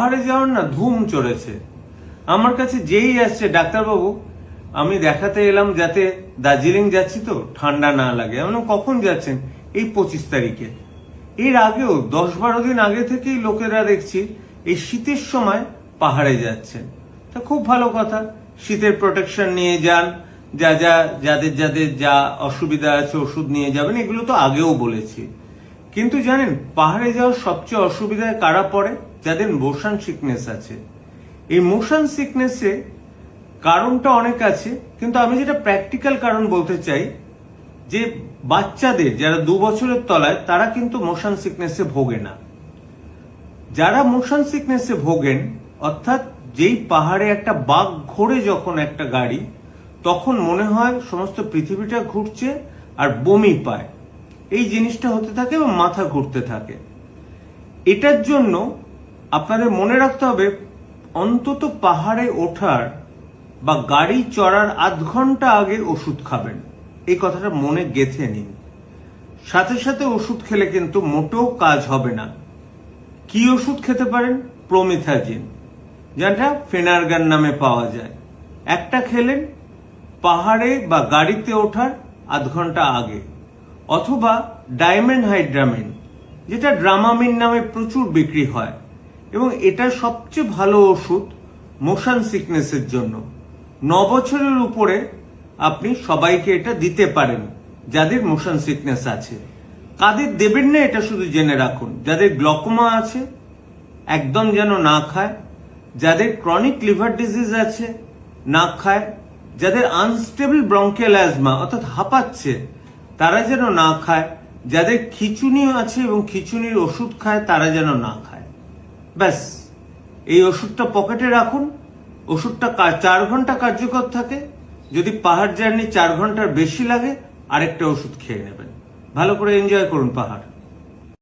পাহাড়ে যাওয়ার না ধুম চড়েছে। আমার কাছে যেই আসছে, ডাক্তারবাবু আমি দেখাতে এলাম যাতে দার্জিলিং যাচ্ছি তো ঠান্ডা না লাগে। এমন কখন যাচ্ছেন? এই 25 তারিখে। এর আগেও 10-12 দিন আগে থেকেই লোকেরা দেখছি এই শীতের সময় পাহাড়ে যাচ্ছেন। তা খুব ভালো কথা, শীতের প্রোটেকশন নিয়ে যান, যাদের যা অসুবিধা আছে ওষুধ নিয়ে যাবেন, এগুলো তো আগেও বলেছি। কিন্তু জানেন পাহাড়ে যাওয়ার সবচেয়ে অসুবিধায় কারা পড়ে? যাদের মোশন সিকনেস আছে। এই মোশন সিকনেসে কারণটা অনেক আছে, কিন্তু আমি যেটা প্র্যাকটিক্যাল কারণ বলতে চাই যে বাচ্চাদের যারা 2 বছরের তলায় তারা কিন্তু মোশন সিকনেসে ভোগে না। যারা মোশন সিকনেসে ভোগেন, অর্থাৎ যেই পাহাড়ে একটা বাঘ ঘোরে যখন একটা গাড়ি, তখন মনে হয় সমস্ত পৃথিবীটা ঘুরছে আর বমি পায়, এই জিনিসটা হতে থাকে এবং মাথা ঘুরতে থাকে। এটার জন্য আপনাদের মনে রাখতে হবে অন্তত পাহাড়ে ওঠার বা গাড়ি চড়ার আধ ঘন্টা আগে ওষুধ খাবেন। এই কথাটা মনে গেঁথে নিন। সাথে সাথে ওষুধ খেলে কিন্তু মোটেও কাজ হবে না। কি ওষুধ খেতে পারেন? প্রোমিথাজিন, যেটা ফেনারগান নামে পাওয়া যায়। একটা খেলেন পাহাড়ে বা গাড়িতে ওঠার আধ ঘন্টা আগে। অথবা ডাইমেনহাইড্রামিন, যেটা ড্রামামিন নামে প্রচুর বিক্রি হয়, এবং এটা সবচেয়ে ভালো ওষুধ মোশন সিকনেসের জন্য। 9 বছরের উপরে আপনি সবাইকে এটা দিতে পারেন যাদের মোশন সিকনেস আছে। কাদের দেবেন না এটা শুধু জেনে রাখুন। যাদের গ্লকোমা আছে একদম যেন না খায়, যাদের ক্রনিক লিভার ডিজিজ আছে না খায়, যাদের আনস্টেবল ব্রঙ্কিয়াল অ্যাজমা অর্থাৎ হাঁপাচ্ছে তারা যেন না খায়, যাদের খিঁচুনি আছে এবং খিঁচুনির ওষুধ খায় তারা যেন না খায়। ব্যাস, এই ওষুধটা পকেটে রাখুন। ওষুধটা 4 ঘন্টা কার্যকর থাকে। যদি পাহাড় জার্নি 4 ঘন্টার বেশি লাগে আরেকটা ওষুধ খেয়ে নেবেন। ভালো করে এনজয় করুন পাহাড়।